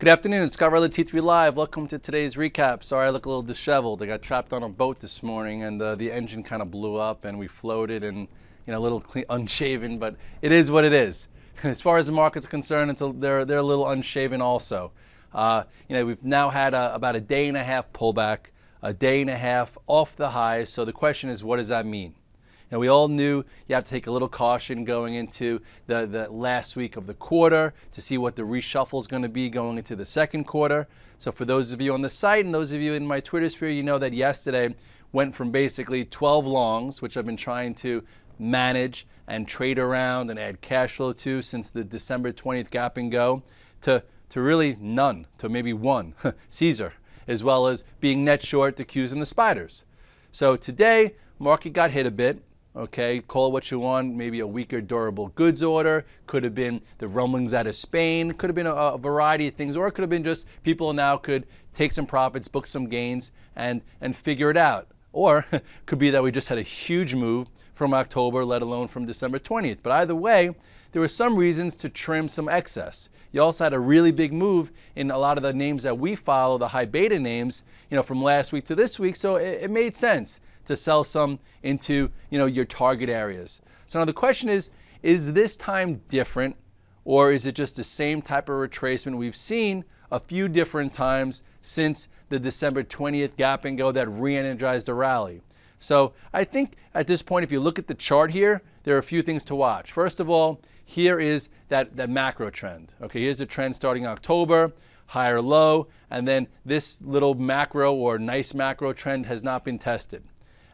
Good afternoon, Scott Riley, T3 Live. Welcome to today's recap. Sorry I look a little disheveled. I got trapped on a boat this morning and the engine kind of blew up and we floated and a little unshaven, but it is what it is. As far as the market's concerned, they're a little unshaven also. We've now had about a day and a half pullback, a day and a half off the highs. So the question is, what does that mean? Now, we all knew you have to take a little caution going into the last week of the quarter to see what the reshuffle is going to be going into the second quarter. So for those of you on the site and those of you in my Twitter sphere, you know that yesterday went from basically 12 longs, which I've been trying to manage and trade around and add cash flow to since the December 20th gap and go, to really none, to maybe one, Caesar, as well as being net short the Qs and the spiders. So today, market got hit a bit. Okay, call it what you want, maybe a weaker durable goods order, could have been the rumblings out of Spain, could have been a variety of things, or it could have been just people now could take some profits, book some gains, and figure it out. Or could be that we just had a huge move from October, let alone from December 20th. But either way, there were some reasons to trim some excess. You also had a really big move in a lot of the names that we follow, the high beta names, from last week to this week, so it made sense to sell some into your target areas. So now the question is this time different, or is it just the same type of retracement we've seen a few different times since the December 20th gap and go that re-energized the rally? So I think at this point, if you look at the chart here, there are a few things to watch. First of all, here is that macro trend. Okay, here's a trend starting October, higher low, and then this little macro or nice macro trend has not been tested.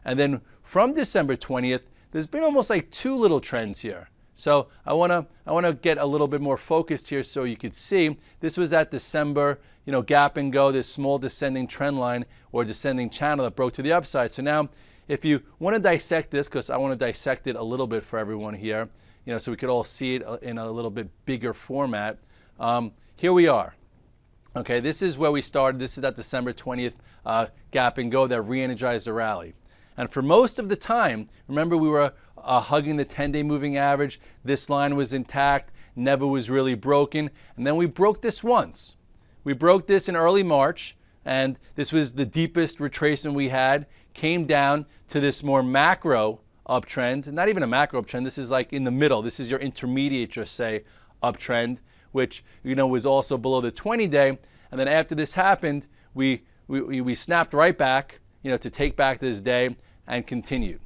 And then from December 20th, there's been almost like two little trends here. So I want to get a little bit more focused here so you could see. This was that December, gap and go, this small descending trend line or descending channel that broke to the upside. So now if you want to dissect this, because I want to dissect it a little bit for everyone here, so we could all see it in a little bit bigger format. Here we are. Okay, this is where we started. This is that December 20th gap and go that re-energized the rally. And for most of the time, remember we were hugging the 10-day moving average. This line was intact, never was really broken. And then we broke this once. We broke this in early March, and this was the deepest retracement we had, came down to this more macro uptrend. Not even a macro uptrend, this is like in the middle. This is your intermediate, just say, uptrend, which was also below the 20-day. And then after this happened, we snapped right back, to take back this day and continued.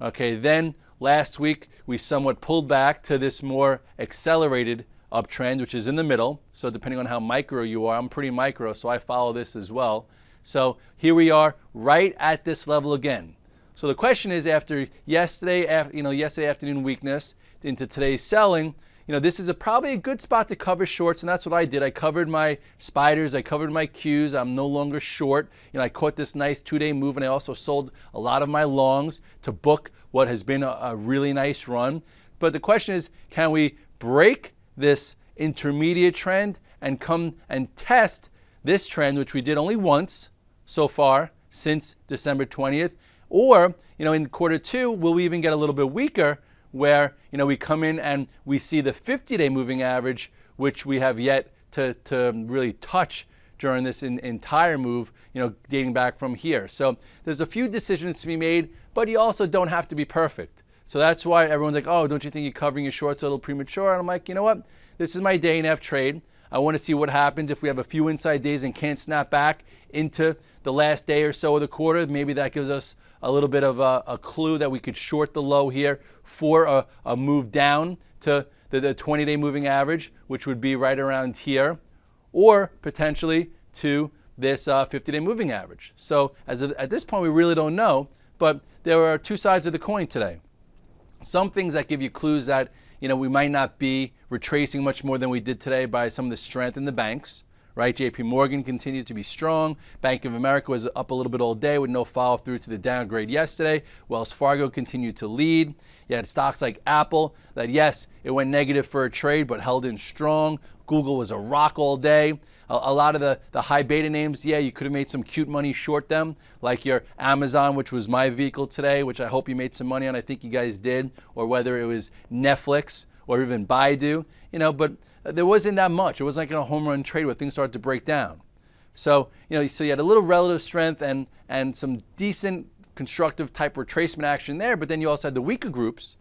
Okay, then last week we somewhat pulled back to this more accelerated uptrend, which is in the middle. So depending on how micro you are, I'm pretty micro, so I follow this as well. So here we are right at this level again. So the question is, after yesterday afternoon weakness into today's selling, this is probably a good spot to cover shorts, and that's what I did. I covered my spiders, I covered my Qs. I'm no longer short. I caught this nice 2-day move, and I also sold a lot of my longs to book what has been a really nice run. But the question is, can we break this intermediate trend and come and test this trend, which we did only once so far since December 20th? Or, in quarter two, will we even get a little bit weaker, where we come in and we see the 50-day moving average, which we have yet to really touch during this entire move, dating back from here. So there's a few decisions to be made, but you also don't have to be perfect. So that's why everyone's like, oh, don't you think you're covering your shorts a little premature? And I'm like, you know what? This is my day and a half trade. I want to see what happens if we have a few inside days and can't snap back into the last day or so of the quarter. Maybe that gives us a little bit of a clue that we could short the low here for a move down to the 20-day moving average, which would be right around here, or potentially to this 50-day moving average. So at this point, we really don't know, but there are two sides of the coin today. Some things that give you clues that we might not be retracing much more than we did today by some of the strength in the banks, right? JP Morgan continued to be strong. Bank of America was up a little bit all day with no follow through to the downgrade yesterday. Wells Fargo continued to lead. You had stocks like Apple that, yes, it went negative for a trade, but held in strong. Google was a rock all day. A lot of the high beta names, yeah, you could have made some cute money short them, like your Amazon, which was my vehicle today, which I hope you made some money on. I think you guys did. Or whether it was Netflix or even Baidu, but there wasn't that much. It wasn't like a home run trade where things started to break down. So, so you had a little relative strength and some decent constructive type retracement action there, but then you also had the weaker groups,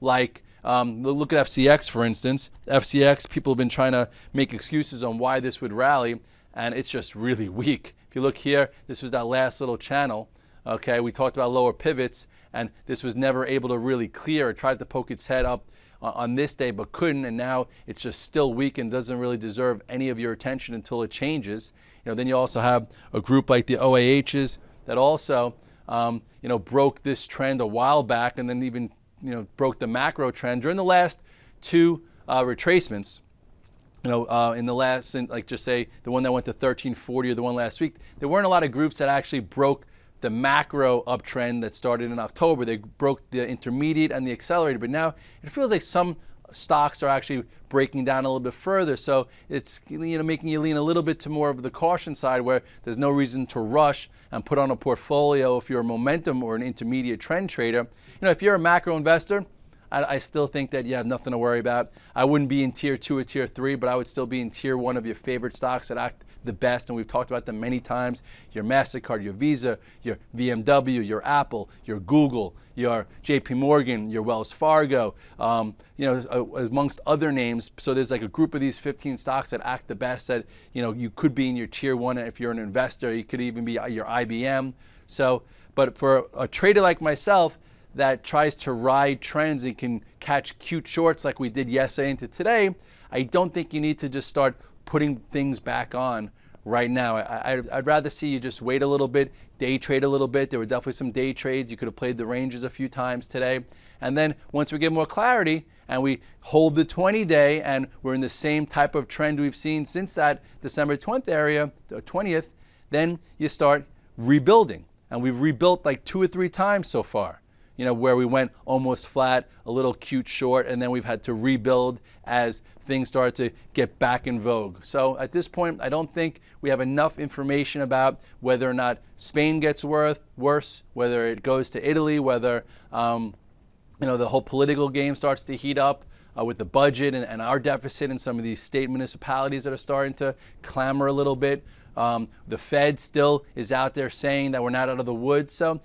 like look at FCX, for instance. FCX, people have been trying to make excuses on why this would rally, and it's just really weak. If you look here, this was that last little channel. Okay, we talked about lower pivots, and this was never able to really clear. It tried to poke its head up on this day, but couldn't, and now it's just still weak and doesn't really deserve any of your attention until it changes. Then you also have a group like the OAHs that also broke this trend a while back, and then even broke the macro trend during the last two retracements. In the last, like just say the one that went to 1340 or the one last week, there weren't a lot of groups that actually broke the macro uptrend that started in October. They broke the intermediate and the accelerated, but now it feels like some stocks are actually breaking down a little bit further. So it's making you lean a little bit to more of the caution side, where there's no reason to rush and put on a portfolio if you're a momentum or an intermediate trend trader. If you're a macro investor, I still think that you have nothing to worry about. I wouldn't be in tier 2 or tier 3, but I would still be in tier 1 of your favorite stocks that act the best, and we've talked about them many times. Your MasterCard, your Visa, your BMW, your Apple, your Google, your JP Morgan, your Wells Fargo, amongst other names. So there's like a group of these 15 stocks that act the best that, you could be in your tier 1. And if you're an investor, you could even be your IBM. So, but for a trader like myself that tries to ride trends and can catch cute shorts like we did yesterday into today, I don't think you need to just start putting things back on right now. I'd rather see you just wait a little bit, day trade a little bit. There were definitely some day trades. You could have played the ranges a few times today. And then once we get more clarity and we hold the 20-day and we're in the same type of trend we've seen since that December 20th, then you start rebuilding. And we've rebuilt like 2 or 3 times so far. Where we went almost flat, a little cute short, and then we've had to rebuild as things start to get back in vogue. So at this point, I don't think we have enough information about whether or not Spain gets worse, whether it goes to Italy, whether the whole political game starts to heat up with the budget and our deficit and some of these state municipalities that are starting to clamor a little bit. The Fed still is out there saying that we're not out of the woods. So,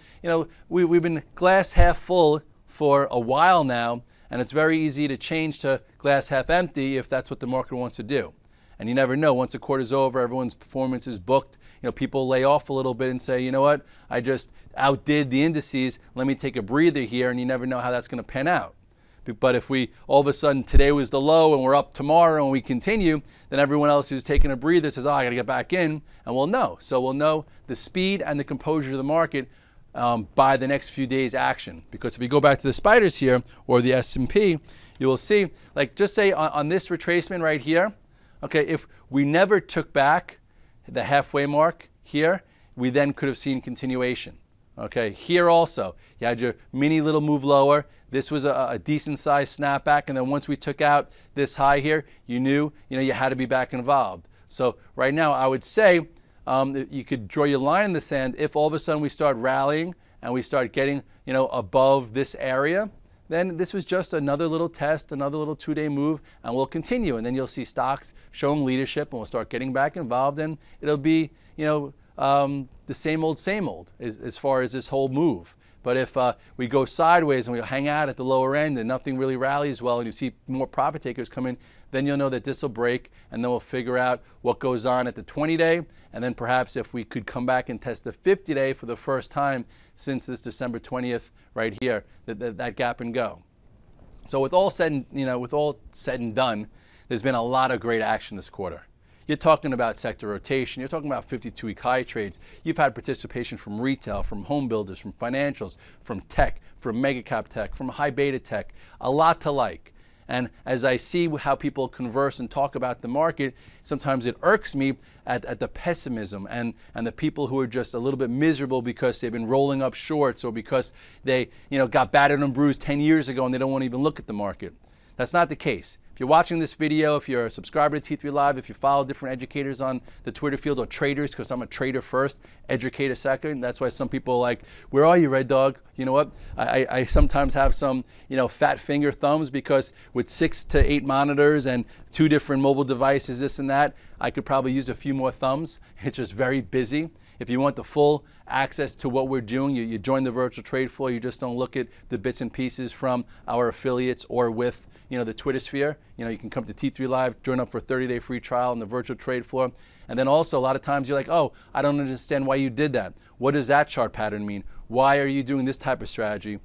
we've been glass half full for a while now, and it's very easy to change to glass half empty if that's what the market wants to do. And you never know. Once a quarter's over, everyone's performance is booked. People lay off a little bit and say, you know what, I just outdid the indices. Let me take a breather here, and you never know how that's going to pan out. But if we all of a sudden today was the low and we're up tomorrow and we continue, then everyone else who's taking a breather says, I got to get back in, and we'll know. So we'll know the speed and the composure of the market by the next few days' action. Because if you go back to the spiders here or the S&P, you will see, like just say on this retracement right here, okay, if we never took back the halfway mark here, we then could have seen continuation. Okay, here also, you had your mini little move lower. This was a decent sized snapback, and then once we took out this high here, you knew, you had to be back involved. So right now, I would say you could draw your line in the sand. If all of a sudden we start rallying and we start getting, above this area, then this was just another little test, another little 2-day move, and we'll continue. And then you'll see stocks showing leadership, and we'll start getting back involved, and it'll be, the same old as far as this whole move. But if we go sideways and we hang out at the lower end and nothing really rallies well and you see more profit takers come in, then you'll know that this will break, and then we'll figure out what goes on at the 20-day, and then perhaps if we could come back and test the 50-day for the first time since this December 20th right here, that gap and go. So with all said and done, there's been a lot of great action this quarter. You're talking about sector rotation. You're talking about 52-week high trades. You've had participation from retail, from home builders, from financials, from tech, from mega cap tech, from high beta tech. A lot to like. And as I see how people converse and talk about the market, sometimes it irks me at the pessimism and the people who are just a little bit miserable because they've been rolling up shorts or because they got battered and bruised 10 years ago and they don't want to even look at the market. That's not the case. If you're watching this video, if you're a subscriber to T3 Live, if you follow different educators on the Twitter field, or traders, because I'm a trader first, educator second. That's why some people are like, where are you, Red Dog? You know what? I sometimes have some, fat finger thumbs, because with 6 to 8 monitors and 2 different mobile devices, this and that, I could probably use a few more thumbs. It's just very busy. If you want the full access to what we're doing, you join the virtual trade floor. You just don't look at the bits and pieces from our affiliates or with the Twitter sphere. You can come to T3 Live, join up for a 30-day free trial on the virtual trade floor. And then also a lot of times you're like, oh, I don't understand why you did that. What does that chart pattern mean? Why are you doing this type of strategy?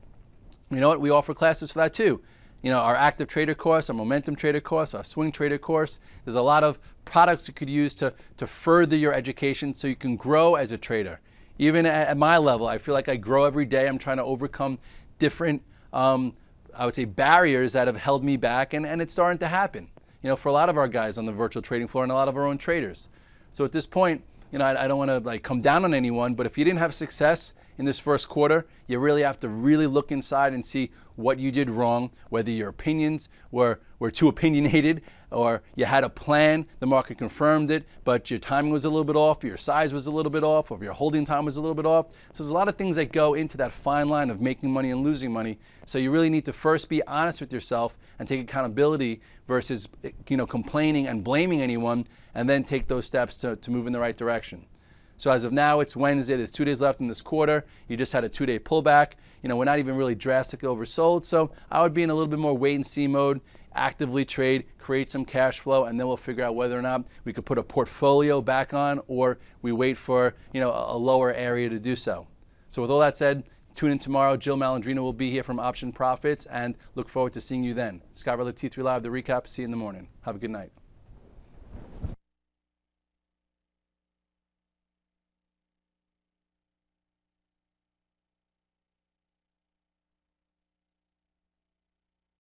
You know what? We offer classes for that too. Our active trader course, our momentum trader course, our swing trader course. There's a lot of products you could use to further your education so you can grow as a trader. Even at my level, I feel like I grow every day. I'm trying to overcome different, I would say, barriers that have held me back, and it's starting to happen, for a lot of our guys on the virtual trading floor and a lot of our own traders. So at this point, I don't want to come down on anyone, but if you didn't have success in this first quarter, you really have to look inside and see what you did wrong, whether your opinions were too opinionated, or you had a plan, the market confirmed it, but your timing was a little bit off, or your size was a little bit off, or your holding time was a little bit off. So there's a lot of things that go into that fine line of making money and losing money. So you really need to first be honest with yourself and take accountability versus complaining and blaming anyone, and then take those steps to move in the right direction. So as of now, it's Wednesday. There's 2 days left in this quarter. You just had a 2-day pullback. We're not even really drastically oversold. So I would be in a little bit more wait and see mode, actively trade, create some cash flow, and then we'll figure out whether or not we could put a portfolio back on, or we wait for a lower area to do so. So with all that said, tune in tomorrow. Jill Malandrino will be here from Option Profits, and look forward to seeing you then. Scott Redler, T3 Live, the recap. See you in the morning. Have a good night.